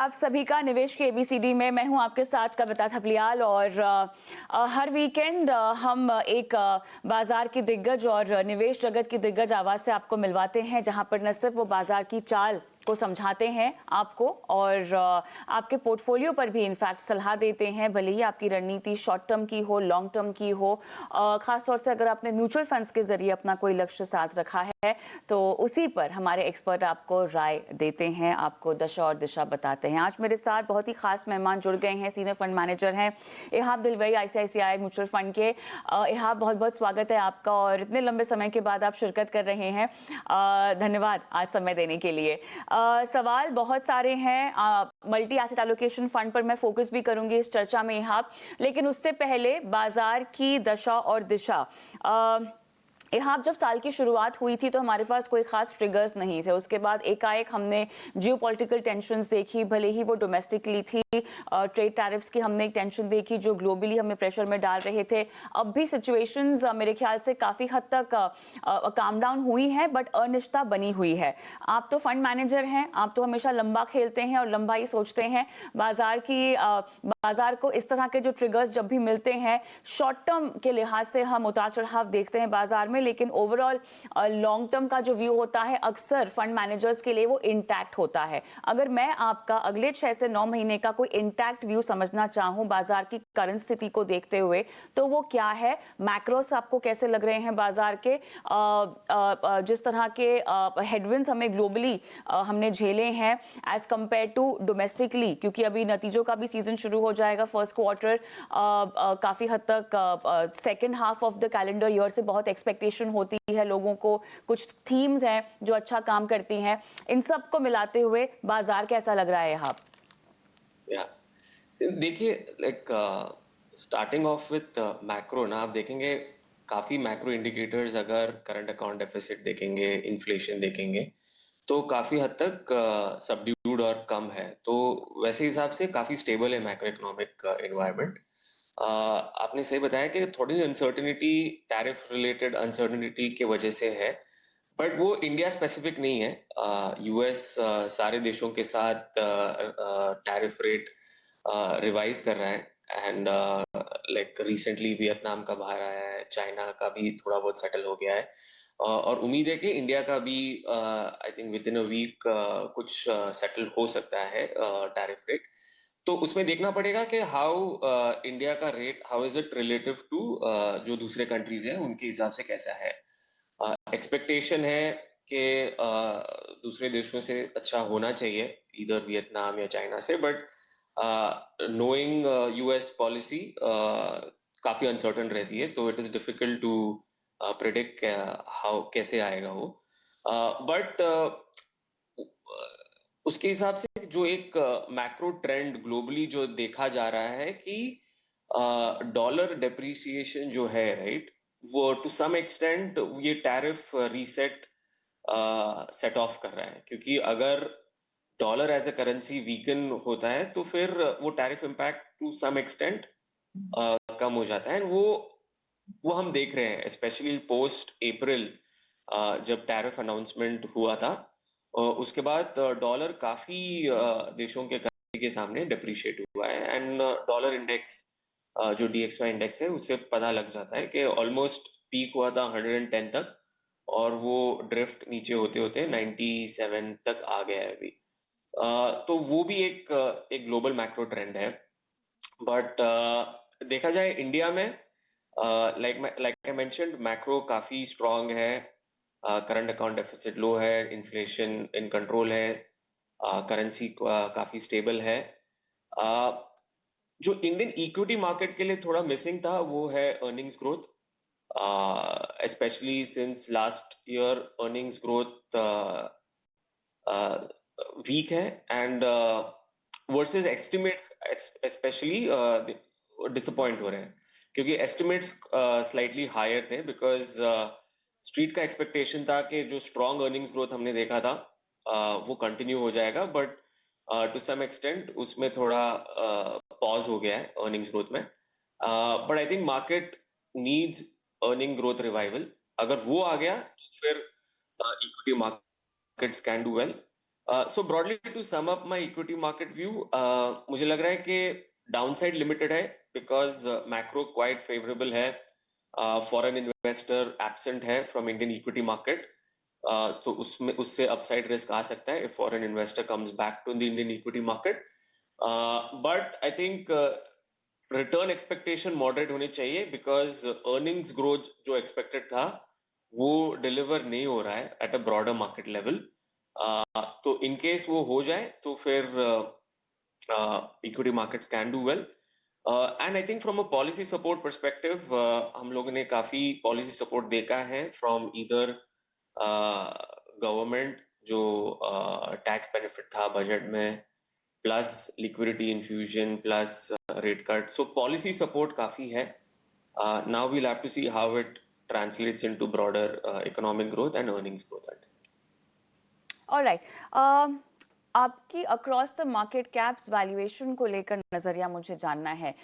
आप सभी का निवेश के एबीसीडी में मैं हूं आपके साथ कविता थपलियाल और हर वीकेंड हम एक बाजार की दिग्गज और निवेश जगत की दिग्गज आवाज से आपको मिलवाते हैं, जहां पर न सिर्फ वो बाजार की चाल को समझाते हैं आपको और आपके पोर्टफोलियो पर भी इनफैक्ट सलाह देते हैं, भले ही आपकी रणनीति शॉर्ट टर्म की हो, लॉन्ग टर्म की हो। खासतौर से अगर आपने म्यूचुअल फंड्स के जरिए अपना कोई लक्ष्य साथ रखा है तो उसी पर हमारे एक्सपर्ट आपको राय देते हैं, आपको दशा और दिशा बताते हैं। आज मेरे साथ बहुत ही खास मेहमान जुड़ गए हैं, सीनियर फंड मैनेजर हैं इहाब दिलवई, आईसीआईसीआई म्यूचुअल फंड के। इहाब, बहुत बहुत स्वागत है आपका और इतने लंबे समय के बाद आप शिरकत कर रहे हैं। धन्यवाद आज समय देने के लिए। सवाल बहुत सारे हैं, मल्टी एसेट एलोकेशन फंड पर मैं फोकस भी करूंगी इस चर्चा में इहाब, लेकिन उससे पहले बाजार की दशा और दिशा। यहाँ जब साल की शुरुआत हुई थी तो हमारे पास कोई खास ट्रिगर्स नहीं थे। उसके बाद एकाएक हमने जियोपॉलिटिकल टेंशन्स देखी, भले ही वो डोमेस्टिकली थी। ट्रेड टैरिफ्स की हमने एक टेंशन देखी जो ग्लोबली हमें प्रेशर में डाल रहे थे। अब भी सिचुएशंस मेरे ख्याल से काफ़ी हद तक काम डाउन हुई है, बट अनिश्चितता बनी हुई है। आप तो फंड मैनेजर हैं, आप तो हमेशा लंबा खेलते हैं और लंबा ही सोचते हैं। बाजार को इस तरह के जो ट्रिगर्स जब भी मिलते हैं, शॉर्ट टर्म के लिहाज से हम उतार चढ़ाव देखते हैं बाजार में, लेकिन ओवरऑल लॉन्ग टर्म का जो व्यू होता है अक्सर फंड मैनेजर्स के लिए वो इंटैक्ट होता है। अगर मैं आपका अगले 6 से 9 महीने का कोई इंटैक्ट व्यू समझना चाहूं बाजार की करंट स्थिति को देखते हुए, तो वो क्या है? मैक्रोस आपको कैसे लग रहे हैं बाजार के? जिस तरह के हेडविंड्स हमें ग्लोबली हमने झेले हैं एज कंपेयर टू डोमेस्टिकली, क्योंकि अभी नतीजों का भी सीजन शुरू हो जाएगा। फर्स्ट क्वार्टर काफी हद तक second half of the calendar year से बहुत एक्सपेक्टेशन होती है लोगों को। कुछ थीम्स हैं जो अच्छा काम करती हैं। इन सब को मिलाते हुए बाजार कैसा लग रहा है आप? देखिए, स्टार्टिंग ऑफ विथ मैक्रो ना, आप देखेंगे काफी मैक्रो इंडिकेटर्स, अगर करंट अकाउंट डेफिसिट देखेंगे, इन्फ्लेशन देखेंगे, तो काफी हद तक सबड्यूड और कम है। तो वैसे हिसाब से काफी स्टेबल है मैक्रो इकोनॉमिक एनवायरनमेंट। आपने सही बताया कि थोड़ी अनसर्टेनिटी, टैरिफ रिलेटेड अनसर्टेनिटी के वजह से है, बट वो इंडिया स्पेसिफिक नहीं है। यूएस सारे देशों के साथ टैरिफ रेट रिवाइज कर रहा है, एंड रिसेंटली वियतनाम का बाहर आया है, चाइना का भी थोड़ा बहुत सेटल हो गया है, और उम्मीद है कि इंडिया का भी I think within a week कुछ सेटल हो सकता है टैरिफ रेट। तो उसमें देखना पड़ेगा कि हाउ इंडिया का rate, how is it relative to जो दूसरे कंट्रीज हैं उनके हिसाब से कैसा है। एक्सपेक्टेशन है कि दूसरे देशों से अच्छा होना चाहिए, इधर वियतनाम या चाइना से, बट नोइंग यूएस पॉलिसी काफी अनसर्टन रहती है, तो it is difficult to predict how कैसे आएगा वो। बट उसके हिसाब से जो एक मैक्रो ट्रेंड ग्लोबली जो देखा जा रहा है कि डॉलर डेप्रिसिएशन जो है, राइट, वो टू सम एक्सटेंट ये टैरिफ रीसेट सेट ऑफ कर रहा है, क्योंकि अगर dollar as a currency weaken होता है तो फिर वो tariff impact to some extent कम हो जाता है। वो हम देख रहे हैं स्पेशली पोस्ट अप्रैल, जब टैरिफ अनाउंसमेंट हुआ था, उसके बाद डॉलर काफी देशों के करेंसी के सामने डिप्रिशिएट हुआ है, एंड डॉलर इंडेक्स जो डीएक्सवाई इंडेक्स है उससे पता लग जाता है कि ऑलमोस्ट पीक हुआ था 110 तक, और वो ड्रिफ्ट नीचे होते होते 97 तक आ गया है अभी। तो वो भी एक ग्लोबल मैक्रो ट्रेंड है। बट देखा जाए इंडिया में, लाइक आई मेंशन्ड, मैक्रो काफी स्ट्रांग है, करंट अकाउंट डेफिसिट लो है, इन्फ्लेशन इन कंट्रोल है, करेंसी काफी स्टेबल है। जो इंडियन इक्विटी मार्केट के लिए थोड़ा मिसिंग था वो है earnings growth, especially since last year earnings growth weak है, and versus estimates especially disappoint हो रहे हैं, क्योंकि estimates slightly higher थे, because street का expectation था कि जो strong earnings growth हमने देखा था वो continue हो जाएगा, but to some extent उसमें थोड़ा pause हो गया है earnings growth में। but I think market needs earning growth revival। अगर वो आ गया तो फिर equity markets can do well। So broadly to sum up my equity market view, मुझे लग रहा है कि downside limited है because macro quite favorable है, foreign investor absent है from Indian equity market, तो उसमें उससे upside risk आ सकता है if foreign investor comes back to the Indian equity market, but I think return expectation moderate होनी चाहिए बिकॉज अर्निंग्स ग्रोथ जो एक्सपेक्टेड था वो डिलीवर नहीं हो रहा है at a broader market level, तो इन केस वो हो जाए तो फिर equity markets can do well, and I think from a policy support perspective हम लोगों ने काफी पॉलिसी सपोर्ट देखा है फ्रॉम इधर गवर्नमेंट जो टैक्स बेनिफिट था बजट में, plus liquidity infusion, plus rate cut. So policy support काफी है. Now we'll have to see how it translates into broader economic growth and earnings growth. Alright, आपकी across the market caps valuation को लेकर नज़रिया मुझे जानना है,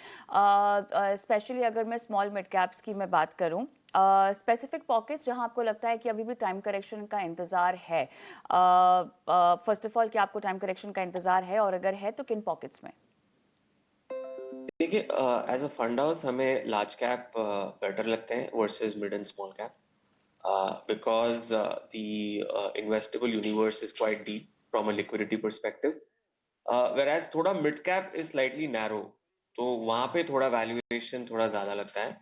स्पेशली अगर मैं स्मॉल मिड कैप्स की मैं बात करूं, स्पेसिफिक पॉकेट्स जहां आपको लगता है कि अभी भी टाइम करेक्शन का इंतज़ार है, फर्स्ट ऑफ ऑल क्या आपको टाइम करेक्शन का इंतज़ार है और अगर है तो किन पॉकेट्स में? देखिए, एज अ फंड हाउस हमें लार्ज कैप बेटर लगते हैं versus mid and small cap, because the investable universe is quite deep from a liquidity perspective, whereas थोड़ा mid cap is slightly narrow, तो वहां पे थोड़ा valuation थोड़ा ज्यादा लगता है.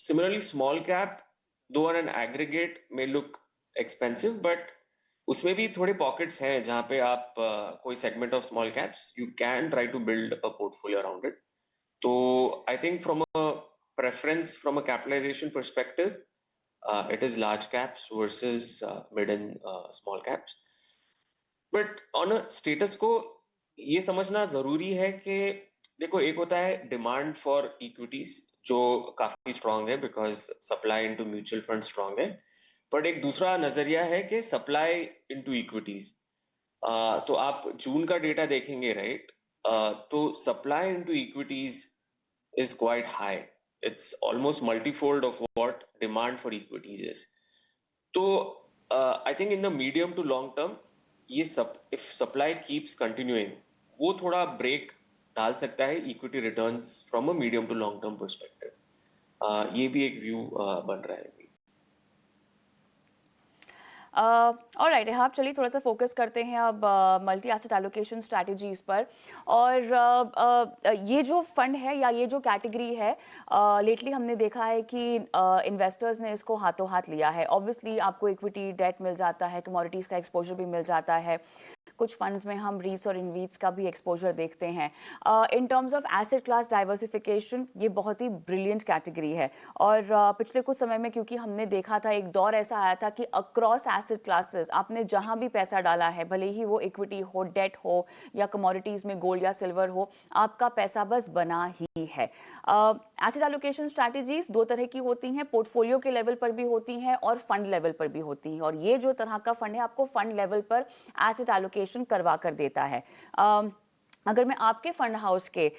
Similarly, small cap, though on an aggregate may look expensive, but उसमें भी थोड़े pockets हैं जहाँ पे आप कोई segment of small caps you can try to build a portfolio around it. So I think from a preference, from a capitalization perspective, it is large caps versus mid and small caps. But on a status को ये समझना जरूरी है कि देखो, एक होता है डिमांड फॉर इक्विटीज जो काफी स्ट्रांग है because supply into mutual fund strong है, बट एक दूसरा नजरिया है कि सप्लाई इनटू इक्विटीज. तो आप जून का डेटा देखेंगे, राइट, तो supply into equities is quite high. It's almost multifold of what demand for equities is. So I think in the medium to long term, ये if supply keeps continuing, वो थोड़ा break डाल सकता है equity returns from a medium to long term perspective. ये भी एक view बन रहा है. ऑलराइट, आप चलिए थोड़ा सा फोकस करते हैं अब मल्टी एसेट एलोकेशन स्ट्रैटेजीज पर, और ये जो फंड है या ये जो कैटेगरी है, लेटली हमने देखा है कि इन्वेस्टर्स ने इसको हाथों हाथ लिया है. ऑब्वियसली आपको इक्विटी डेट मिल जाता है, कमोडिटीज़ का एक्सपोजर भी मिल जाता है, कुछ फंड्स में हम रीट्स और इनवीट्स का भी एक्सपोजर देखते हैं. इन terms of asset class diversification ये बहुत ही ब्रिलियंट कैटेगरी है, और पिछले कुछ समय में क्योंकि हमने देखा था एक दौर ऐसा आया था कि अक्रॉस एसेट क्लासेस आपने जहां भी पैसा डाला है, भले ही वो इक्विटी हो, डेट हो या कमोडिटीज़ में गोल्ड या सिल्वर हो, आपका पैसा बस बना ही है. एसेट एलोकेशन स्ट्रैटेजीज दो तरह की होती हैं, पोर्टफोलियो के लेवल पर भी होती हैं और फंड लेवल पर भी होती हैं, और ये जो तरह का फंड है आपको फंड लेवल पर एसेट एलोकेशन करवा कर देता है. अगर मैं आपके फंड हाउस के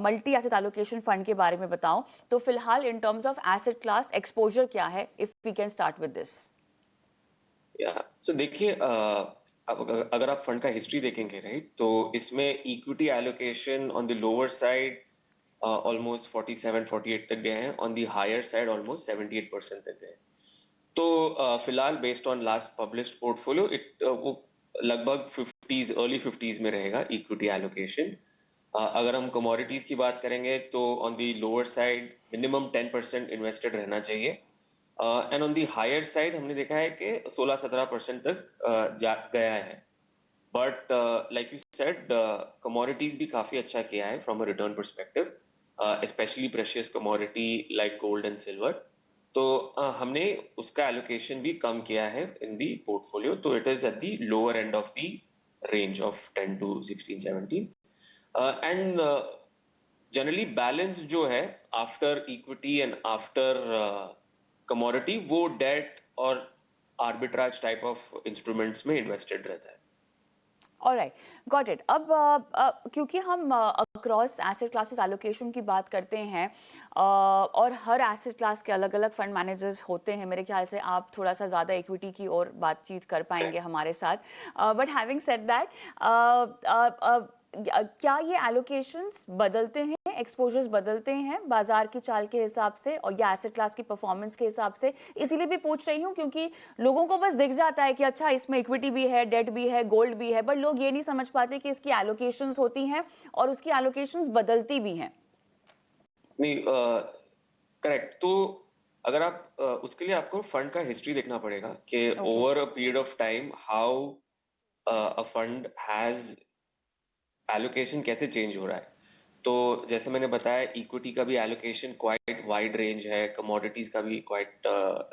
मल्टी एसेट एलोकेशन फंड के बारे में बताऊं तो फिलहाल in terms of asset class exposure क्या है, if we can start with this. So देखिए, अब अगर आप फंड का हिस्ट्री देखेंगे, राइट, तो इसमें equity allocation on the lower side almost 47-48 तक गए हैं, on the higher side almost 78% तक गए. तो फिलहाल based on last published portfolio वो लगभग 50s, अर्ली 50s में रहेगा इक्विटी एलोकेशन. अगर हम कमोडिटीज की बात करेंगे तो on the lower side minimum 10% invested रहना चाहिए, and on the higher side हमने देखा है कि 16-17% तक जा गया है. But like you said, commodities भी काफी अच्छा किया है from a return perspective, especially precious commodity like gold and silver. तो हमने उसका एलोकेशन भी कम किया है इन दी पोर्टफोलियो, तो it is at the lower end of the range of 10 to 16-17, and generally balance जो है after equity and after commodity वो डेट और आर्बिट्राज टाइप ऑफ इंस्ट्रूमेंट्स में इन्वेस्टेड रहता है. Alright, got it. अब क्योंकि हम अक्रॉस एसेट क्लासेस एलोकेशन की बात करते हैं, और हर एसेट क्लास के अलग अलग फंड मैनेजर्स होते हैं, मेरे ख्याल से आप थोड़ा सा ज़्यादा इक्विटी की ओर बातचीत कर पाएंगे करेक्ट। हमारे साथ। बट हैविंग सेड दैट, क्या ये एलोकेशंस बदलते हैं, एक्सपोजर्स बदलते हैं बाजार की चाल के हिसाब से और या एसेट क्लास की परफॉर्मेंस के हिसाब से? इसीलिए भी पूछ रही हूँ क्योंकि लोगों को बस दिख जाता है कि अच्छा इसमें इक्विटी भी है, डेट भी है, गोल्ड भी है, बट लोग ये नहीं समझ पाते कि इसकी एलोकेशंस होती हैं और उसकी एलोकेशंस बदलती भी हैं। नहीं, करेक्ट। तो अगर आप उसके लिए आपको फंड का हिस्ट्री देखना पड़ेगा कि okay. Over a period of time how a fund has allocation कैसे चेंज हो रहा है। तो जैसे मैंने बताया, इक्विटी का भी एलोकेशन क्वाइट वाइड रेंज है, कमोडिटीज का भी क्वाइट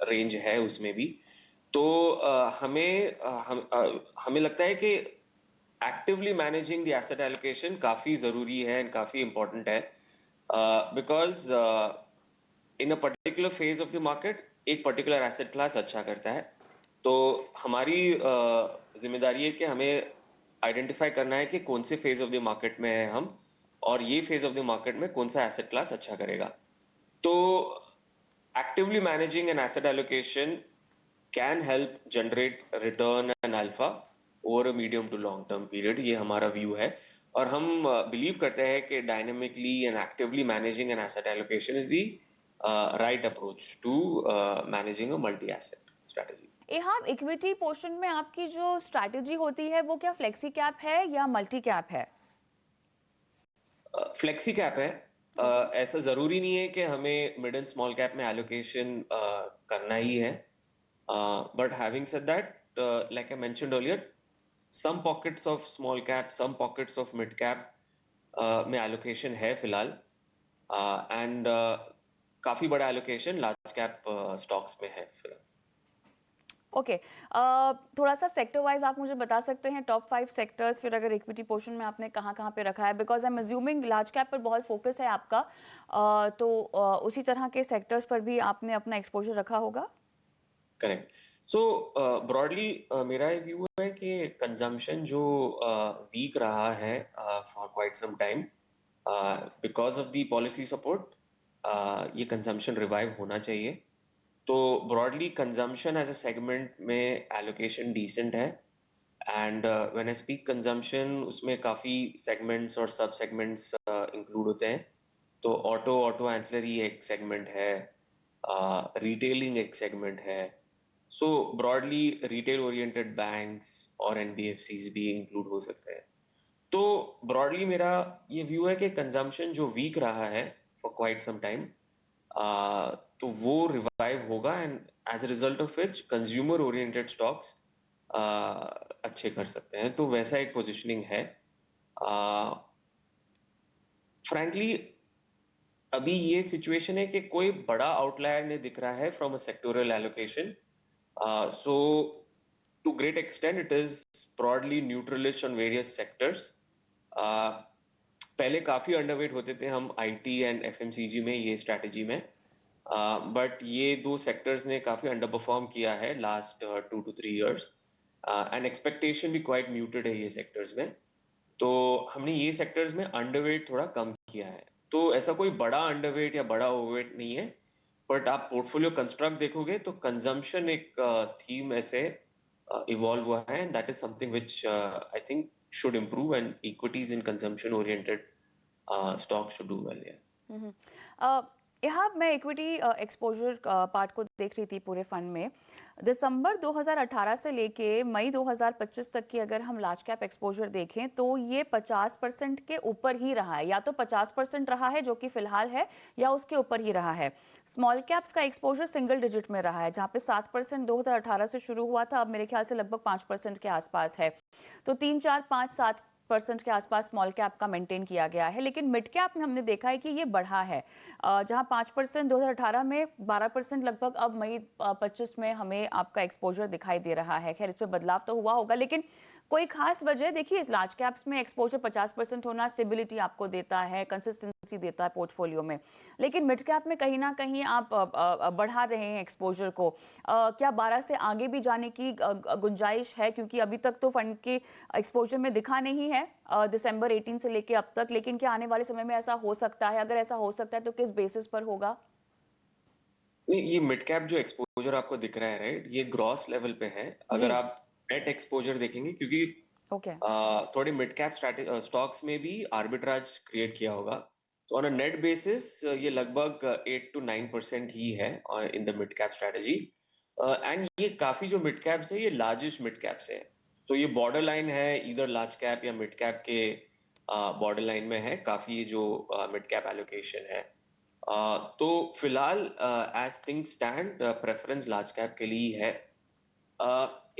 रेंज है उसमें भी। तो हमें लगता है कि actively managing the asset allocation काफी जरूरी है एंड काफी इंपॉर्टेंट है, because in a particular phase of the market एक पर्टिकुलर एसेट क्लास अच्छा करता है। तो हमारी जिम्मेदारी है कि हमें आइडेंटिफाई करना है कि कौन से फेज ऑफ द मार्केट में है हम, और ये फेज ऑफ द मार्केट में कौन सा एसेट क्लास अच्छा करेगा। तो actively managing an asset allocation can help generate return and alpha over a medium to long term period। ये हमारा व्यू है, और हम बिलीव करते हैं कि dynamically and actively managing an asset allocation is the right approach to managing a multi asset strategy. हाँ, equity portion में आपकी जो स्ट्रैटेजी होती है वो क्या फ्लेक्सी कैप है या मल्टी कैप है? फ्लेक्सी कैप है। ओके। ऐसा जरूरी नहीं है कि हमें मिड एंड स्मॉल कैप में एलोकेशन करना ही है, but having said that, like I mentioned earlier, some pockets of small cap, some pockets of mid cap में allocation है फिलहाल, एंड काफी बड़ा allocation large cap stocks में है फिलहाल। ओके। थोड़ा सा सेक्टर वाइज आप मुझे बता सकते हैं टॉप 5 सेक्टर्स, फिर अगर इक्विटी पोर्शन में आपने कहाँ कहाँ पे रखा है, because I am assuming large cap पर बहुत फोकस है आपका। तो उसी तरह के सेक्टर्स पर भी आपने अपना एक्सपोजर रखा होगा। करेक्ट। सो ब्रॉडली मेरा ये व्यू है कि कंजम्पशन जो वीक रहा है for quite some time because of the policy support, ये कंजम्पशन रिवाइव होना चाहिए। तो broadly consumption as a segment में एलोकेशन डिसेंट है, and when I speak consumption उसमें काफ़ी सेगमेंट्स और सब सेगमेंट्स इंक्लूड होते हैं। तो ऑटो ऑटो एंसिलरी एक सेगमेंट है, रिटेलिंग एक सेगमेंट है। सो ब्रॉडली रिटेल ओरिएंटेड बैंक्स और एनबीएफसीज भी इंक्लूड हो सकते हैं। तो ब्रॉडली मेरा ये व्यू है कि कंजम्पशन जो वीक रहा है फॉर क्वाइट सम टाइम, तो वो रिवाइव होगा, and as a result of which consumer oriented stocks अच्छे कर सकते हैं। तो वैसा एक पोजिशनिंग है। फ्रैंकली अभी ये सिचुएशन है कि कोई बड़ा आउटलायर नहीं दिख रहा है from a sectoral allocation. So to great extent, it is broadly neutralish on various sectors. पहले काफी अंडरवेट होते थे हम आईटी एंड एफएमसीजी में, ये स्ट्रैटेजी में, बट ये दो सेक्टर्स ने काफी अंडर परफॉर्म किया है last 2 to 3 years, and expectation भी क्वाइट म्यूटेड है ये सेक्टर्स में। तो हमने ये सेक्टर्स में अंडरवेट थोड़ा कम किया है। तो ऐसा कोई बड़ा अंडरवेट या बड़ा ओवरवेट नहीं है, बट आप पोर्टफोलियो कंस्ट्रक्ट देखोगे तो कंजम्पशन एक थीम ऐसे इवॉल्व हुआ है, and that is something which I think should improve, and equities in consumption oriented stock should do well. Hmm. यहाँ मैं इक्विटी एक्सपोजर पार्ट को देख रही थी पूरे फंड में। दिसंबर 2018 से लेके मई 2025 तक की अगर हम लार्ज कैप एक्सपोजर देखें तो ये 50% के ऊपर ही रहा है, या तो 50% रहा है जो कि फिलहाल है, या उसके ऊपर ही रहा है। स्मॉल कैप्स का एक्सपोजर सिंगल डिजिट में रहा है, जहाँ पे 7% 2018 से शुरू हुआ था, अब मेरे ख्याल से लगभग 5% के आसपास है। तो 3, 4, 5, 7% के आसपास स्मॉल कैप का मेंटेन किया गया है। लेकिन मिड कैप में हमने देखा है कि ये बढ़ा है, जहां 5% 2018 में, 12% लगभग अब मई 25 में हमें आपका एक्सपोजर दिखाई दे रहा है। खैर, इसमें बदलाव तो हुआ होगा, लेकिन कोई खास वजह? देखिए लार्ज कैप्स में एक्सपोजर 50% होना स्टेबिलिटी आपको देता है, कंसिस्टेंसी देता है पोर्टफोलियो में, लेकिन मिड कैप में कहीं ना कहीं आप बढ़ा रहे हैं एक्सपोजर को। क्या 12 से आगे भी जाने की गुंजाइश है? क्योंकि अभी तक तो फंड के एक्सपोजर में दिखा नहीं है दिसंबर 18 से लेके अब तक, लेकिन क्या आने वाले समय में ऐसा हो सकता है? अगर ऐसा हो सकता है तो किस बेसिस पर होगा? नहीं, ये मिड कैप जो एक्सपोजर आपको दिख रहा है, राइट, ये ग्रॉस लेवल पे है। जी। अगर आप नेट एक्सपोजर देखेंगे, क्योंकि ओके। थोड़े मिड कैप स्टॉक्स में भी आर्बिट्राज क्रिएट किया होगा, तो ऑन अ नेट बेसिस ये लगभग 8 to 9% ही है in the mid cap strategy. And ये काफी जो मिड कैप्स है, ये लार्जेस्ट मिड कैप्स है, तो ये बॉर्डर लाइन है, इधर लार्ज कैप या मिड कैप के बॉर्डर लाइन में है काफी जो मिड कैप एलोकेशन है। तो फिलहाल as thing stand preference large cap के लिए ही है।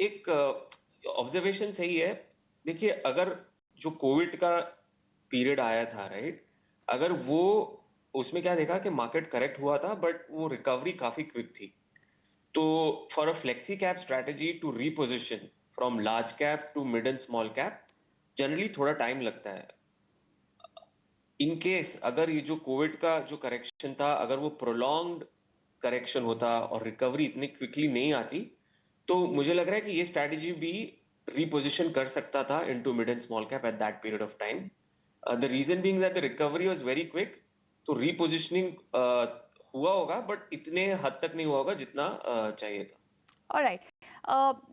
एक ऑब्जर्वेशन सही है। देखिए, अगर जो कोविड का पीरियड आया था, राइट, अगर वो उसमें क्या देखा कि मार्केट करेक्ट हुआ था, बट वो रिकवरी काफी क्विक थी। तो for a flexi cap strategy to reposition from large cap to mid and small cap, generally थोड़ा टाइम लगता है। इन केस अगर ये जो कोविड का जो करेक्शन था, अगर वो प्रोलॉन्ग्ड करेक्शन होता और रिकवरी इतनी क्विकली नहीं आती, तो मुझे लग रहा है कि ये स्ट्रैटेजी भी रिपोजिशन कर सकता था into mid and small cap at that period of time. The reason being that the recovery was very quick, तो रिपोजिशनिंग हुआ होगा, बट इतने हद तक नहीं हुआ होगा जितना चाहिए था। ऑलराइट।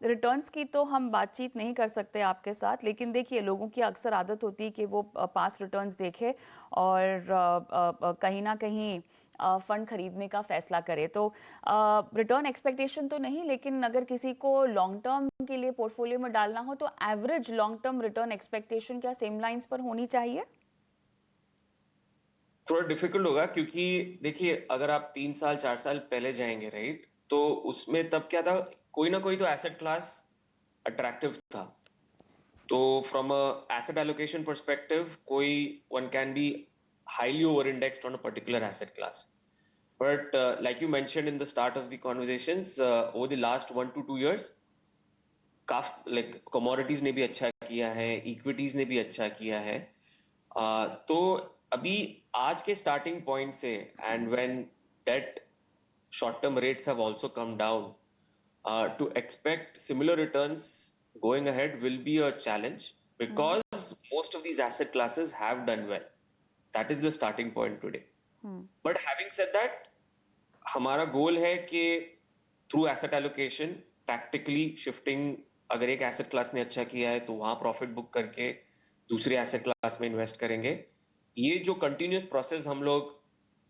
रिटर्न्स की तो हम बातचीत नहीं कर सकते आपके साथ, लेकिन देखिए लोगों की अक्सर आदत होती है कि वो पास्ट रिटर्न्स देखे और कहीं ना कहीं फंड खरीदने का फैसला करे। तो रिटर्न एक्सपेक्टेशन तो नहीं, लेकिन अगर किसी को लॉन्ग टर्म के लिए पोर्टफोलियो में डालना हो तो average long term return expectation क्या सेम लाइंस पर होनी चाहिए? थोड़ा डिफिकल्ट होगा, क्योंकि देखिए, अगर आप 3 साल 4 साल पहले जाएंगे, राइट, तो उसमें तब क्या था, कोई ना कोई तो एसेट क्लास अट्रैक्टिव था। तो from a asset allocation perspective, कोई one can be highly over indexed on a particular asset class. But like you mentioned in the start of the conversations, over the last 1 to 2 years, काफी like commodities ने भी अच्छा किया है, equities ने भी अच्छा किया है। तो अभी आज के स्टार्टिंग पॉइंट से, and when debt short term rates have also come down, to expect similar returns going ahead will be a challenge, because most of these asset classes have done well. That is the starting point today. But having said that, हमारा गोल है कि through asset allocation, tactically shifting, अगर एक asset class ने अच्छा किया है तो वहां प्रॉफिट बुक करके दूसरे एसेट क्लास में इन्वेस्ट करेंगे। ये जो कंटिन्यूअस प्रोसेस हम लोग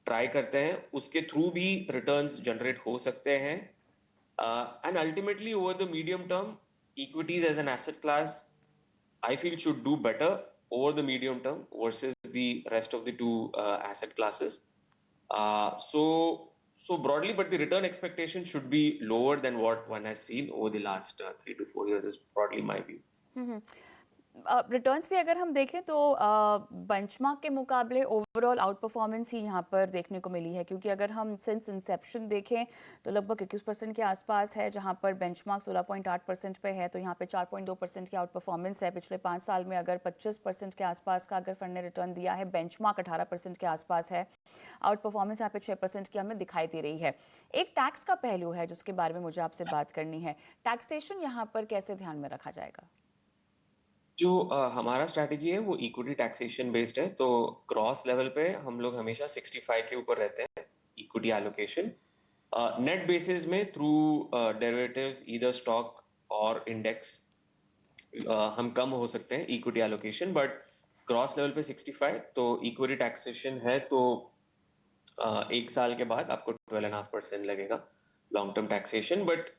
ट्राई करते हैं, उसके थ्रू भी रिटर्न्स जनरेट हो सकते हैं। And ultimately over the medium term, equities as an asset class I feel should do better over the medium term versus the rest of the two asset classes. So broadly, but the return expectation should be lower than what one has seen over the last 3 to 4 years is broadly my view. Returns भी अगर हम देखें तो benchmark के मुकाबले overall out performance ही यहाँ पर देखने को मिली है, क्योंकि अगर हम सिंस इंसेप्शन देखें तो लगभग 21% के आसपास है, जहाँ पर बेंचमार्क 16.8% पे है, तो यहाँ पे 4.2% की आउट परफॉर्मेंस है। पिछले 5 साल में अगर 25% के आसपास का अगर फंड ने रिटर्न दिया है, बेंचमार्क 18% के आसपास है, आउट परफॉर्मेंस यहाँ पे 6% की हमें दिखाई दे रही है। एक टैक्स का पहलू है जिसके बारे में मुझे आपसे बात करनी है। टैक्सेशन यहाँ पर कैसे ध्यान में रखा जाएगा? जो हमारा स्ट्रैटेजी है वो इक्विटी टैक्सेशन बेस्ड है, तो क्रॉस लेवल पे हम लोग हमेशा 65 के ऊपर रहते हैं इक्विटी एलोकेशन। नेट बेसिस में थ्रू डेरिवेटिव्स, ईदर स्टॉक और इंडेक्स, हम कम हो सकते हैं equity allocation, but cross level पे 65, तो इक्विटी टैक्सेशन है तो 1 साल के बाद आपको 12.5% लगेगा long term taxation. But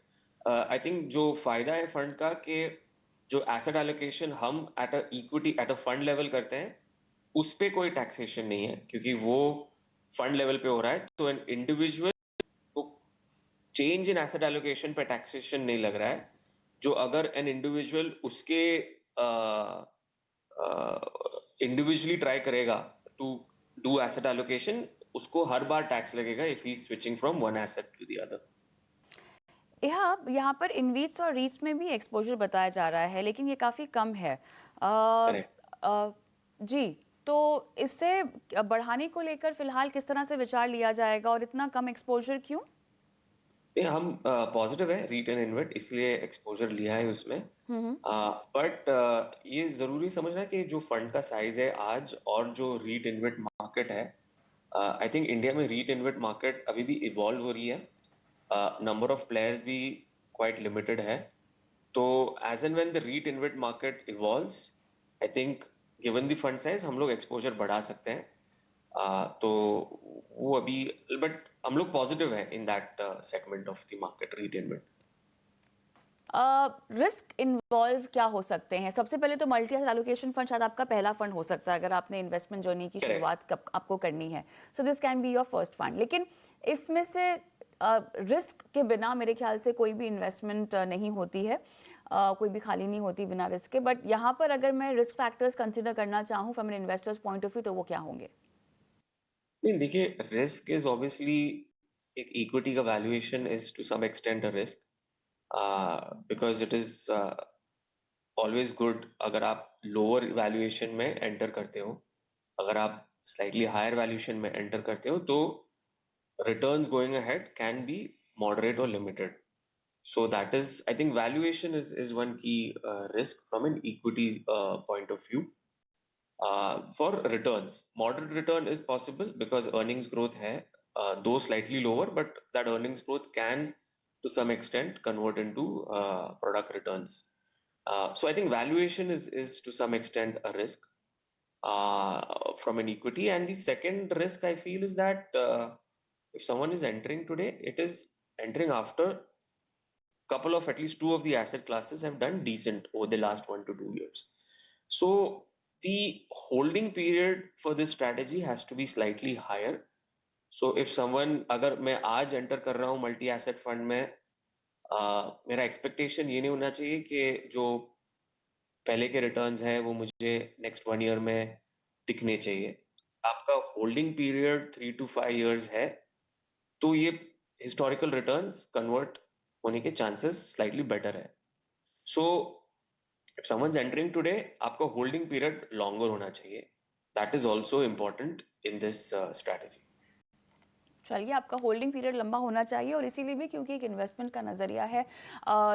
I think जो फायदा है फंड का, कि जो एसेट एलोकेशन हम at a equity at a fund level करते हैं, उस पे कोई टैक्सेशन नहीं है, क्योंकि वो फंड लेवल पे हो रहा है। तो एन इंडिविजुअल को चेंज इन एसेट एलोकेशन पे टैक्सेशन नहीं लग रहा है। जो अगर एन इंडिविजुअल उसके इंडिविजुअली ट्राई करेगा टू डू एसेट एलोकेशन, उसको हर बार टैक्स लगेगा if he switching from one asset to the other. यहाँ पर इनवीट्स और रीट्स में भी एक्सपोजर बताया जा रहा है, लेकिन ये काफ़ी कम है। करेक्ट। जी, तो इससे बढ़ाने को लेकर फिलहाल किस तरह से विचार लिया जाएगा और इतना कम एक्सपोजर क्यों? नहीं, हम पॉजिटिव है रीट एंड इन्वेट, इसलिए एक्सपोजर लिया है उसमें। हम्म। बट ये जरूरी समझना है कि जो फंड का साइज है आज और जो रीट इन्वेट मार्केट है, आई थिंक इंडिया में रीट इन्वेट मार्केट अभी भी इवॉल्व हो रही है। नंबर ऑफ प्लेयर्स भी क्वाइट लिमिटेड है। तो as and when the REIT InvIT market evolves, I think given the fund size हम लोग एक्सपोजर बढ़ा सकते हैं। तो वो अभी, बट हम लोग पॉजिटिव है in that segment of the market, REIT InvIT. Risk involve क्या हो सकते हैं? सबसे पहले तो मल्टी एसेट एलोकेशन फंड शायद आपका पहला फंड हो सकता है अगर आपने इन्वेस्टमेंट जर्नी की करेक्ट। शुरुआत आपको करनी है। So this can be your first fund, लेकिन इसमें से रिस्क के बिना मेरे ख्याल से कोई भी इन्वेस्टमेंट नहीं होती है, कोई भी खाली नहीं होती बिना रिस्क के। बट यहाँ पर अगर मैं रिस्क फैक्टर्स कंसिडर करना चाहूँ from an investors point of view, तो वो क्या होंगे? नहीं, देखिए, रिस्क इज ऑब्वियसली, एक इक्विटी का valuation is to some extent a risk, because it is always good अगर आप लोअर वैल्यूएशन में एंटर करते हो। अगर आप स्लाइटली हायर वैल्यूएशन में एंटर करते हो तो returns going ahead can be moderate or limited. So that is, I think, valuation is one key risk from an equity point of view. For returns, moderate return is possible because earnings growth hai, though slightly lower, but that earnings growth can to some extent convert into product returns. So I think valuation is to some extent a risk from an equity. And the second risk I feel is that if someone is entering today, it is entering after couple of, at least two of the asset classes have done decent over the last 1 to 2 years. So the holding period for this strategy has to be slightly higher. So if someone, अगर मैं आज enter कर रहा हूँ multi asset fund में, मेरा expectation ये नहीं होना चाहिए कि जो पहले के रिटर्न्स हैं वो मुझे नेक्स्ट 1 ईयर में दिखने चाहिए। आपका होल्डिंग पीरियड 3 to 5 years है, तो ये हिस्टोरिकल रिटर्न्स कन्वर्ट होने के चांसेस स्लाइटली बेटर है। So if someone's entering today, आपका होल्डिंग पीरियड लॉन्गर होना चाहिए। That is also important in this strategy. चलिए, आपका होल्डिंग पीरियड लंबा होना चाहिए, और इसीलिए भी क्योंकि एक इन्वेस्टमेंट का नज़रिया है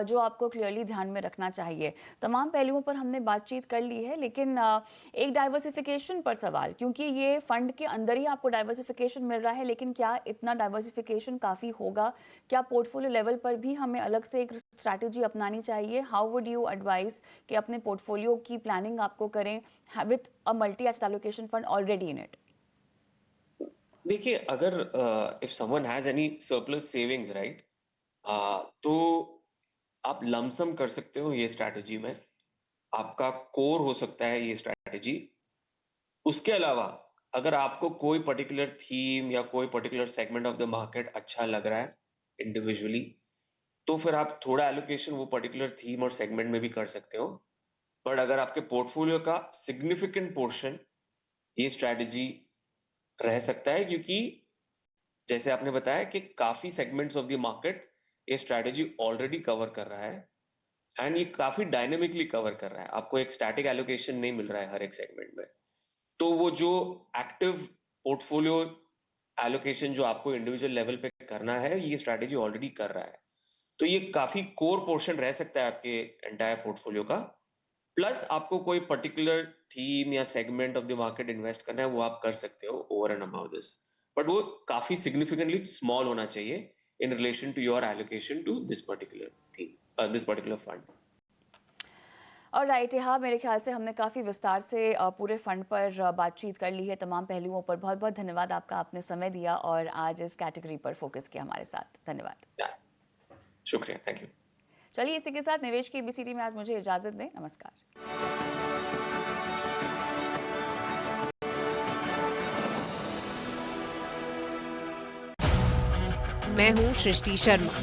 जो आपको क्लियरली ध्यान में रखना चाहिए। तमाम पहलुओं पर हमने बातचीत कर ली है, लेकिन एक डाइवर्सिफिकेशन पर सवाल, क्योंकि ये फंड के अंदर ही आपको डाइवर्सिफिकेशन मिल रहा है, लेकिन क्या इतना डाइवर्सिफिकेशन काफ़ी होगा? क्या पोर्टफोलियो लेवल पर भी हमें अलग से एक स्ट्रैटेजी अपनानी चाहिए? हाउ वुड यू एडवाइस कि अपने पोर्टफोलियो की प्लानिंग आपको करें with a multi asset allocation fund already in it? देखिए, अगर if someone has any surplus savings, right, तो आप लमसम कर सकते हो ये स्ट्रैटेजी में। आपका कोर हो सकता है ये स्ट्रैटेजी। उसके अलावा अगर आपको कोई पर्टिकुलर थीम या कोई particular segment of the market अच्छा लग रहा है इंडिविजुअली, तो फिर आप थोड़ा एलोकेशन वो पर्टिकुलर थीम और सेगमेंट में भी कर सकते हो। बट अगर आपके पोर्टफोलियो का सिग्निफिकेंट पोर्शन ये स्ट्रैटेजी रह सकता है, क्योंकि जैसे आपने बताया कि काफी सेगमेंट्स ऑफ द मार्केट ये स्ट्रैटेजी ऑलरेडी कवर कर रहा है, एंड ये काफी डायनेमिकली कवर कर रहा है। आपको एक स्टैटिक एलोकेशन नहीं मिल रहा है हर एक सेगमेंट में। तो वो जो एक्टिव पोर्टफोलियो एलोकेशन जो आपको इंडिविजुअल लेवल पे करना है, ये स्ट्रैटेजी ऑलरेडी कर रहा है। तो ये काफी कोर पोर्शन रह सकता है आपके एंटायर पोर्टफोलियो का। प्लस आपको कोई पर्टिकुलर थीम या segment of the market invest करना है, वो आप कर सकते हो over and about this, but वो काफी सिग्निफिकेंटली स्मॉल होना चाहिए in relation to your allocation to this particular theme, this particular fund. और राइट, यहाँ मेरे ख्याल से हमने काफ़ी विस्तार से पूरे फंड पर बातचीत कर ली है, तमाम पहलुओं पर। बहुत बहुत धन्यवाद आपका, आपने समय दिया और आज इस कैटेगरी पर फोकस किया हमारे साथ। धन्यवाद। शुक्रिया, थैंक यू। चलिए, इसी के साथ निवेश की एबीसीडी में आज मुझे इजाज़त दें। नमस्कार। मैं हूं सृष्टि शर्मा।